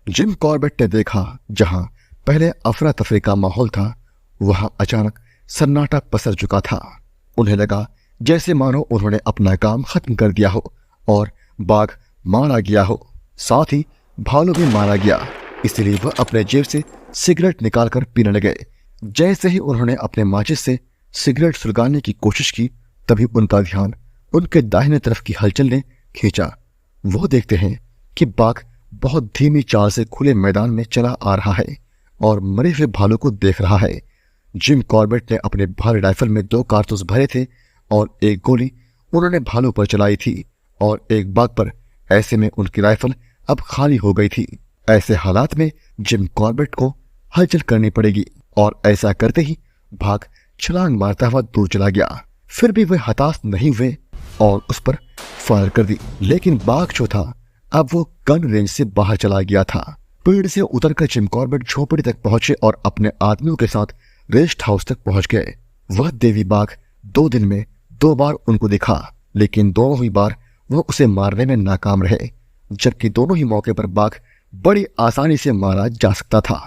Jim Corbett ने देखा जहां पहले अफरा तफरी का माहौल था वहां अचानक सन्नाटा पसर चुका था। उन्हें लगा जैसे मानो उन्होंने अपना काम खत्म कर दिया हो और बाघ मारा गया हो, साथ ही भालू भी मारा गया। इसलिए वह अपने जेब से सिगरेट निकालकर पीने लगे। जैसे ही उन्होंने अपने माचिस से सिगरेट सुलगाने की कोशिश की तभी उनका ध्यान उनके दाहिने तरफ की हलचल ने खींचा। वो देखते हैं कि बाघ बहुत धीमी चाल से खुले मैदान में चला आ रहा है और मरे हुए भालू को देख रहा है। जिम कॉर्बेट ने अपने भारी राइफल में 2 कारतूस भरे थे और एक गोली उन्होंने भालू पर चलाई थी और एक बाघ पर। ऐसे में उनकी राइफल अब खाली हो गई थी। ऐसे हालात में जिम कॉर्बेट को हलचल करनी पड़ेगी और ऐसा करते ही बाघ छलांग मारता हुआ दूर चला गया। फिर भी वे हताश नहीं हुए और उस पर फायर कर दी, लेकिन बाघ जो था अब वो गन रेंज से बाहर चला गया था। पेड़ से उतरकर जिम कॉर्बेट झोपड़ी तक पहुंचे और अपने आदमियों के साथ रेस्ट हाउस तक पहुंच गए। वह देवी बाघ 2 दिन में 2 बार उनको दिखा, लेकिन दोनों ही बार वह उसे मारने में नाकाम रहे, जबकि दोनों ही मौके पर बाघ बड़ी आसानी से मारा जा सकता था।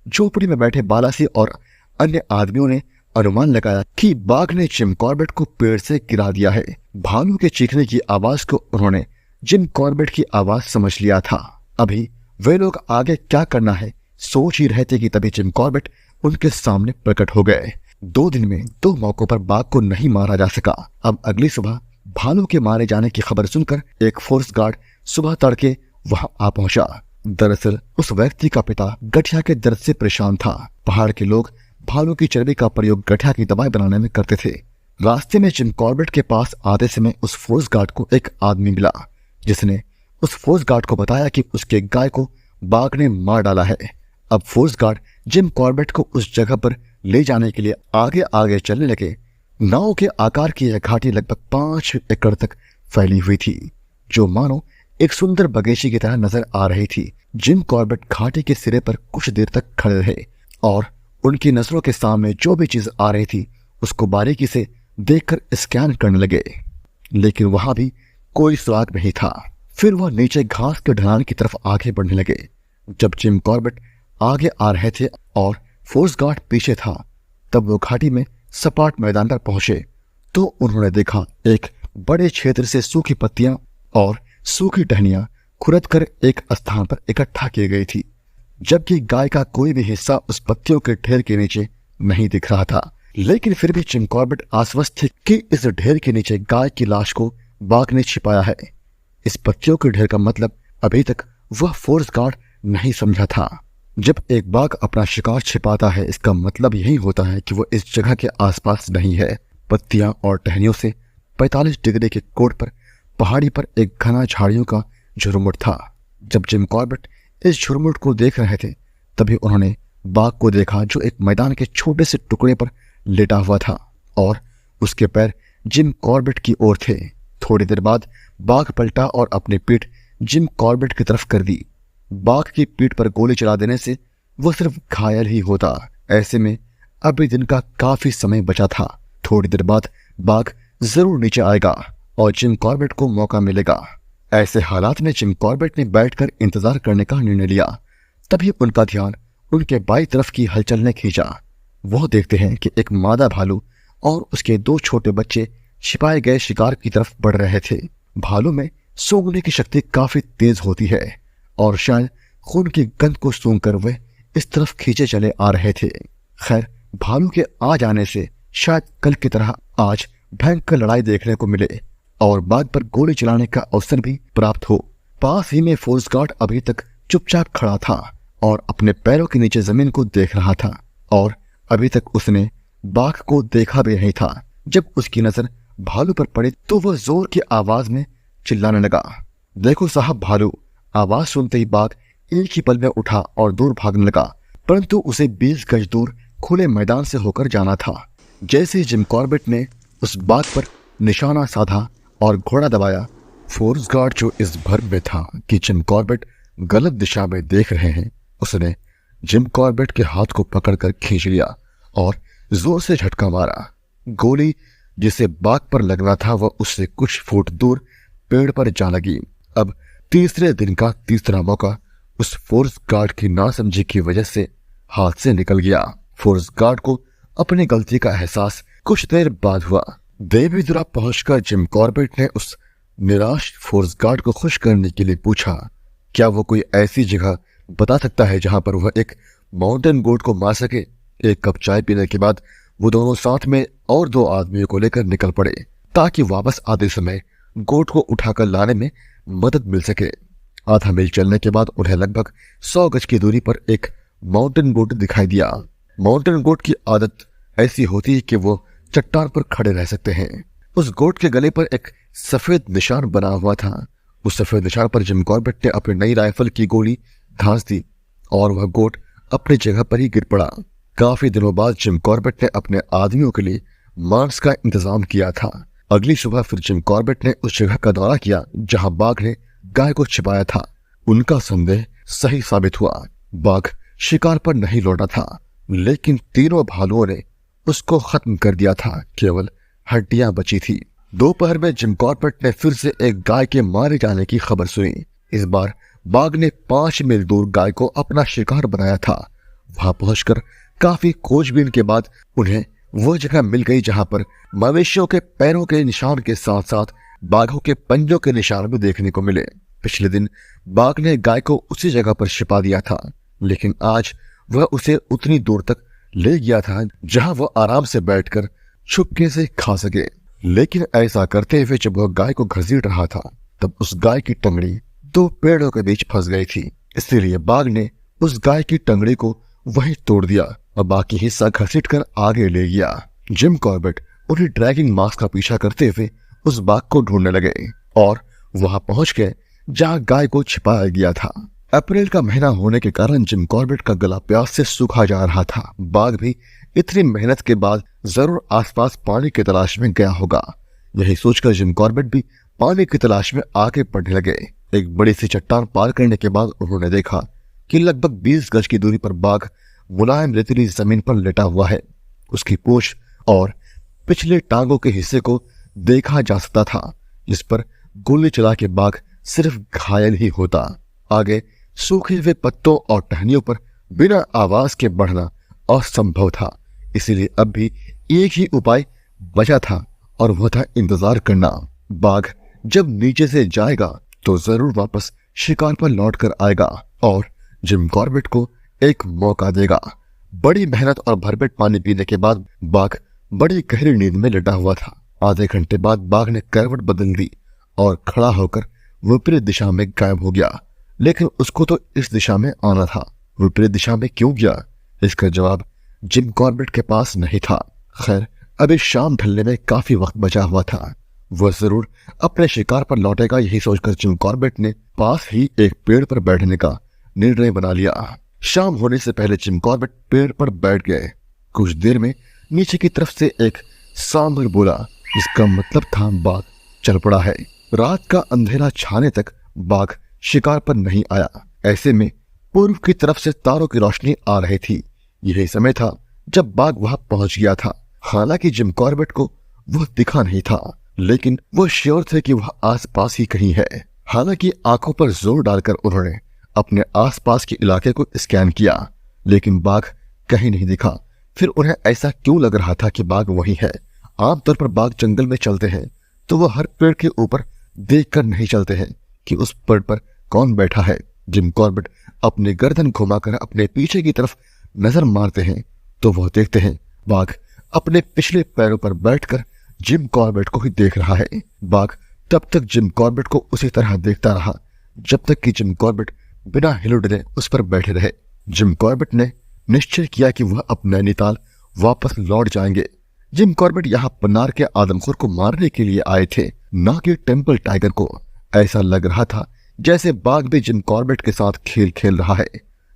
झोपड़ी में बैठे बालासी और अन्य आदमियों ने अनुमान लगाया कि बाघ ने जिम कॉर्बेट को पेड़ से गिरा दिया है। भालू के चीखने की आवाज को उन्होंने जिम कॉर्बेट की आवाज समझ लिया था। अभी वे लोग आगे क्या करना है सोच ही रहे थे कि तभी जिम कॉर्बेट उनके सामने प्रकट हो गए। 2 दिन में 2 मौकों पर बाघ को नहीं मारा जा सका। अब अगली सुबह भालू के मारे जाने की खबर सुनकर एक फोर्स गार्ड सुबह तड़के वहां आ पहुंचा। दरअसल उस व्यक्ति का पिता गठिया के दर्द से परेशान था। पहाड़ के लोग भालू की चर्बी का प्रयोग गठिया की दवाई बनाने में करते थे। रास्ते में जिम कॉर्बेट के पास आते समय उस फोर्स गार्ड को एक आदमी मिला, जिसने उस फोर्स गार्ड को बताया कि उसके गाय को बाघ ने मार डाला है। अब फोर्स गार्ड जिम कॉर्बेट को उस जगह पर ले जाने के लिए आगे आगे चलने लगे। नाव के आकार की यह घाटी लगभग 5 एकड़ तक फैली हुई थी, जो मानो एक सुंदर बगीचे की तरह नजर आ रही थी। जिम कॉर्बेट घाटी के सिरे पर कुछ देर तक खड़े रहे और उनकी नजरों के सामने जो भी चीज आ रही थी उसको बारीकी से देखकर स्कैन करने लगे, लेकिन वहां भी कोई सुराग नहीं था। फिर वह नीचे घास के ढलान की तरफ आगे बढ़ने लगे। जब जिम कॉर्बेट आगे आ रहे थे और फोर्स गार्ड पीछे था, तब वो घाटी में सपाट मैदान पर पहुंचे तो उन्होंने देखा एक बड़े क्षेत्र से सूखी पत्तियां और सूखी टहनियां खुरद कर एक स्थान पर इकट्ठा की गई थी, जबकि गाय का कोई भी हिस्सा उस पत्तियों के ढेर के नीचे नहीं दिख रहा था। लेकिन फिर भी जिम कॉर्बेट आश्वस्त थे कि इस ढेर के नीचे गाय की लाश को बाघ ने छिपाया है। इस पत्तियों के ढेर का मतलब अभी तक वह फोर्स गार्ड नहीं समझा था। जब एक बाघ अपना शिकार छिपाता है, इसका मतलब यही होता है कि वह इस जगह के आसपास नहीं है। पत्तियां और टहनियों से 45 डिग्री के कोण पर पहाड़ी पर एक घना झाड़ियों का झुरमुट था। जब जिम कॉर्बेट इस झुरमुट को देख रहे थे तभी उन्होंने बाघ को देखा, जो एक मैदान के छोटे से टुकड़े पर लेटा हुआ था और उसके पैर जिम कॉर्बेट की ओर थे। थोड़ी देर बाद बाघ पलटा और अपनी पीठ जिम कॉर्बेट की तरफ कर दी। बाघ की पीठ पर गोली चला देने से वो सिर्फ घायल ही होता। ऐसे में अभी दिन का काफी समय बचा था। थोड़ी देर बाद बाघ जरूर नीचे आएगा और जिम कॉर्बेट को मौका मिलेगा। ऐसे हालात में जिम कॉर्बेट ने बैठकर इंतजार करने का निर्णय लिया। तभी उनका ध्यान उनके बाईं तरफ की हलचल ने खींचा। वह देखते हैं कि एक मादा भालू और उसके 2 छोटे बच्चे छिपाए गए शिकार की तरफ बढ़ रहे थे। भालू में सूंघने की शक्ति काफी तेज होती है और शायद खून की गंध को सूंघकर वे इस तरफ खींचे चले आ रहे थे। खैर, भालू के आ जाने से शायद कल की तरह आज भयंकर लड़ाई देखने को मिले और बाघ पर गोली चलाने का अवसर भी प्राप्त हो। पास ही में फोर्स गार्ड अभी तक चुपचाप खड़ा था और अपने पैरों के नीचे जमीन को देख रहा था और अभी तक उसने बाघ को देखा भी नहीं था। जब उसकी नजर भालू पर पड़ी तो वह जोर की आवाज में चिल्लाने लगा, देखो साहब भालू। आवाज सुनते ही बाघ एक ही पल में उठा और दूर भागने लगा, परंतु उसे 20 गज दूर खुले मैदान से होकर जाना था। जैसे ही जिम कॉर्बेट ने उस बाघ पर निशाना साधा और घोड़ा दबाया, फोर्स गार्ड जो इस भ्रम में था कि जिम कॉर्बेट गलत दिशा में देख रहे हैं, उसने जिम कॉर्बेट के हाथ को पकड़कर खींच लिया और जोर से झटका मारा। गोली जिसे बाघ पर लगना था वह उससे कुछ फुट दूर पेड़ पर जा लगी। अब तीसरे दिन का तीसरा मौका उस फोर्स गार्ड की नासमझी की वजह से हाथ से निकल गया। फोर्स गार्ड को अपनी गलती का एहसास कुछ देर बाद हुआ। देवीधुरा पहुंचकर जिम कॉर्बेट ने उस निराश फोर्स गार्ड को खुश करने के लिए पूछा, क्या वो कोई ऐसी जगह बता सकता है जहां पर वह एक माउंटेन गोट को मार सके। एक कप चाय पीने के बाद वो दोनों साथ में और 2 आदमियों को लेकर निकल पड़े ताकि वापस आते समय गोट को उठाकर लाने में मदद मिल सके। आधा मील चलने के बाद उन्हें लगभग 100 गज की दूरी पर एक माउंटेन गोट दिखाई दिया। माउंटेन गोट की आदत ऐसी होती है कि वो चट्टान पर खड़े रह सकते हैं। उस गोट के गले पर एक सफेद निशान बना हुआ था। उस सफेद निशान पर जिम कॉर्बेट ने अपनी नई राइफल की गोली धांस दी और वह गोट अपनी जगह पर ही गिर पड़ा। काफी दिनों बाद जिम कॉर्बेट ने अपने आदमियों के लिए मांस का इंतजाम किया था। अगली सुबह फिर जिम कॉर्बेट ने उस जगह का दौरा किया जहां बाघ ने गाय को छिपाया था। उनका संदेह सही साबित हुआ। बाघ शिकार पर नहीं लौटा था, लेकिन तीनों भालुओं ने उसको खत्म कर दिया था। केवल हड्डियां बची थी। दोपहर में जिम कॉर्बेट ने फिर से एक गाय के मारे जाने की खबर सुनी। इस बार बाघ ने 5 मील दूर गाय को अपना शिकार बनाया था। वहां पहुंचकर काफी खोजबीन के बाद उन्हें वो जगह मिल गई जहां पर मवेशियों के पैरों के निशान के साथ साथ बाघों के पंजों के निशान भी देखने को मिले। पिछले दिन बाघ ने गाय को उसी जगह पर छिपा दिया था, लेकिन आज वह उसे उतनी दूर तक ले गया था जहां वह आराम से बैठकर छुपके से खा सके। लेकिन ऐसा करते हुए जब वह गाय को घसीट रहा था तब उस गाय की टंगड़ी 2 पेड़ों के बीच फंस गई थी। इसीलिए बाघ ने उस गाय की टंगड़ी को वहीं तोड़ दिया और बाकी हिस्सा घसीटकर आगे ले गया। जिम कॉर्बेट उन्हीं ड्रैगिंग मार्क्स का पीछा करते हुए उस बाघ को ढूंढने लगे और वहां पहुंच गए जहां गाय को छिपाया गया था। अप्रैल का महीना होने के कारण जिम कॉर्बेट का गला प्यास से सूखा जा रहा था। बाघ भी इतनी मेहनत के बाद जरूर आसपास पानी की तलाश में गया होगा। यही सोचकर जिम कॉर्बेट भी पानी की तलाश में आगे बढ़ने लगे। एक बड़ी सी चट्टान पार करने के बाद उन्होंने देखा कि लगभग 20 गज की दूरी पर बाघ मुलायम रेतीली जमीन पर लेटा हुआ है। उसकी पूंछ और पिछले टांगों के हिस्से को देखा जा सकता था, जिस पर गोली चला के बाघ सिर्फ घायल ही होता। आगे सूखे हुए पत्तों और टहनियों पर बिना आवाज के बढ़ना असंभव था। इसीलिए अब भी एक ही उपाय बचा था और वह था इंतजार करना। बाघ जब नीचे से जाएगा तो जरूर वापस शिकार पर लौट कर आएगा और जिम कॉर्बेट को एक मौका देगा। बड़ी मेहनत और भरपेट पानी पीने के बाद बाघ बड़ी गहरी नींद में लेटा हुआ था। आधे घंटे बाद बाघ ने करवट बदल दी और खड़ा होकर विपरीत दिशा में गायब हो गया। लेकिन उसको तो इस दिशा में आना था, विपरीत दिशा में क्यों गया? इसका जवाब जिम कॉर्बेट के पास नहीं था। खैर, अभी शाम ढलने में काफी वक्त बचा हुआ था। वह जरूर अपने शिकार पर लौटेगा। यही सोचकर जिम कॉर्बेट ने पास ही एक पेड़ पर बैठने का निर्णय बना लिया। शाम होने से पहले जिम कॉर्बेट पेड़ पर बैठ गए। कुछ देर में नीचे की तरफ से एक सांबर बोला, जिसका मतलब था बाघ चल पड़ा है। रात का अंधेरा छाने तक बाघ शिकार पर नहीं आया। ऐसे में पूर्व की तरफ से तारों की रोशनी आ रही थी। यही समय था जब बाघ वहां पहुंच गया था। हालांकि जिम कॉर्बेट को वह दिखा नहीं था, लेकिन वो श्योर थे कि वह आसपास ही कहीं है। हालांकि आंखों पर जोर डालकर उन्होंने अपने आसपास के इलाके को स्कैन किया, लेकिन बाघ कहीं नहीं दिखा। फिर उन्हें ऐसा क्यों लग रहा था कि बाघ वही है? आमतौर पर बाघ जंगल में चलते हैं तो वह हर पेड़ के ऊपर देखकर नहीं चलते हैं कि उस पेड़ पर कौन बैठा है। जिम कॉर्बेट अपनी गर्दन घुमाकर अपने पीछे की तरफ नजर मारते हैं तो वह देखते हैं बाघ अपने पिछले पैरों पर बैठकर जिम कॉर्बेट को ही देख रहा है। बाघ तब तक जिम कॉर्बेट को उसी तरह देखता रहा जब तक कि जिम कॉर्बेट बिना हिले डुले उस पर बैठे रहे। जिम कॉर्बेट ने निश्चय किया कि वह अब नैनीताल वापस लौट जाएंगे। जिम कॉर्बेट यहाँ पन्नार के आदमखोर को मारने के लिए आए थे, ना कि टेंपल टाइगर को। ऐसा लग रहा था जैसे बाघ भी जिम कॉर्बेट के साथ खेल खेल रहा है।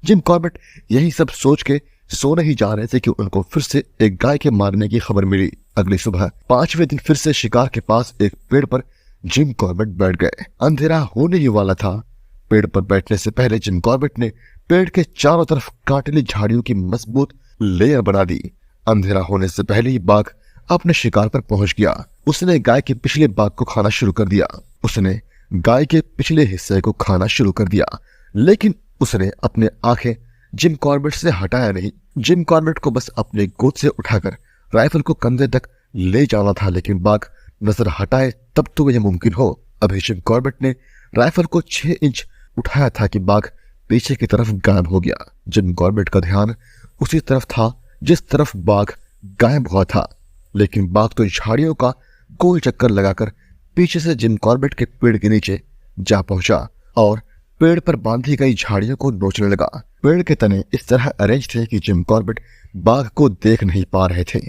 जिम कॉर्बेट यही सब सोच के सो नहीं जा रहे थे कि उनको फिर से एक गाय के मारने की खबर मिली। अगली सुबह 5वें दिन फिर से शिकार के पास एक पेड़ पर जिम कॉर्बेट बैठ गए। अंधेरा होने ही वाला था। पेड़ पर बैठने से पहले जिम कॉर्बेट ने पेड़ के चारों तरफ कांटेली झाड़ियों की मजबूत लेयर बना दी। अंधेरा होने से पहले ही बाघ अपने शिकार पर पहुंच गया। उसने गाय के पिछले भाग को खाना शुरू कर दिया। लेकिन उसने अपने आंखें जिम कॉर्बेट से हटाया नहीं। जिम कॉर्बेट को बस अपने गोद से उठाकर राइफल को कंधे तक ले जाना था, लेकिन बाघ नजर हटाए तब तो यह मुमकिन हो। अभी जिम कॉर्बेट ने राइफल को 6 इंच उठाया था कि बाघ पीछे की तरफ गायब हो गया। जिम कॉर्बेट का ध्यान उसी तरफ था जिस तरफ बाघ गायब हुआ था, लेकिन बाघ तो झाड़ियों का गोल चक्कर लगाकर पीछे से जिम कॉर्बेट के पेड़ के नीचे जा पहुंचा और पेड़ पर बांधी गई झाड़ियों को नोचने लगा। पेड़ के तने इस तरह अरेंज थे कि जिम कॉर्बेट बाघ को देख नहीं पा रहे थे।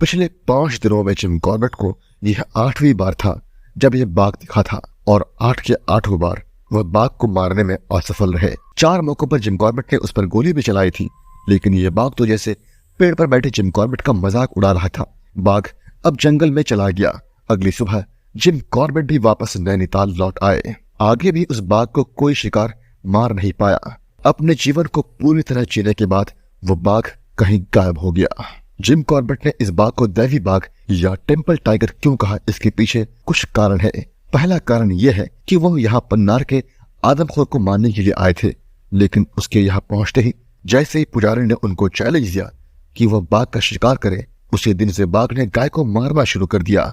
पिछले 5 दिनों में जिम कॉर्बेट को यह 8वीं बार था जब यह बाघ दिखा था और 8 के 8 बार वह बाघ को मारने में असफल रहे। 4 मौकों पर जिम कॉर्बेट ने उस पर गोली भी चलाई थी, लेकिन यह बाघ तो जैसे पेड़ पर बैठे जिम कॉर्बेट का मजाक उड़ा रहा था। बाघ अब जंगल में चला गया। अगली सुबह जिम कॉर्बेट भी वापस नैनीताल लौट आए। आगे भी उस बाघ को कोई शिकार मार नहीं पाया। अपने जीवन को पूरी तरह जीने के बाद वो बाघ कहीं गायब हो गया। जिम कॉर्बेट ने इस बाघ को दैवी बाघ या टेम्पल टाइगर क्यों कहा, इसके पीछे कुछ कारण है। पहला कारण यह है कि वह यहाँ पन्नार के आदमखोर को मारने के लिए आए थे, लेकिन उसके यहाँ पहुंचते ही जैसे ही पुजारी ने उनको चैलेंज दिया कि वह बाघ का शिकार करे, उसी दिन से बाघ ने गाय को मारना शुरू कर दिया।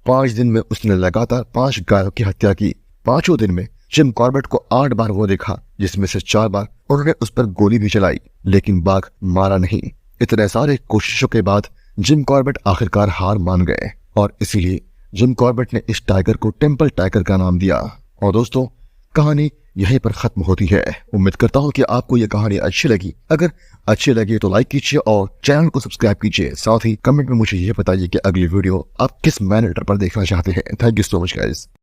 5 दिन में उसने लगातार 5 गायों की हत्या की। 5वें दिन में जिम कॉर्बेट को 8 बार वो देखा, जिसमें से 4 बार उन्होंने उस पर गोली भी चलाई, लेकिन बाघ मारा नहीं। इतने सारे कोशिशों के बाद जिम कॉर्बेट आखिरकार हार मान गए और इसीलिए जिम कॉर्बेट ने इस टाइगर को टेम्पल टाइगर का नाम दिया। और दोस्तों, कहानी यहीं पर खत्म होती है। उम्मीद करता हूँ कि आपको यह कहानी अच्छी लगी। अगर अच्छी लगी तो लाइक कीजिए और चैनल को सब्सक्राइब कीजिए। साथ ही कमेंट में मुझे यह बताइए कि अगली वीडियो आप किस मैटर पर देखना चाहते हैं। Thank you so much guys.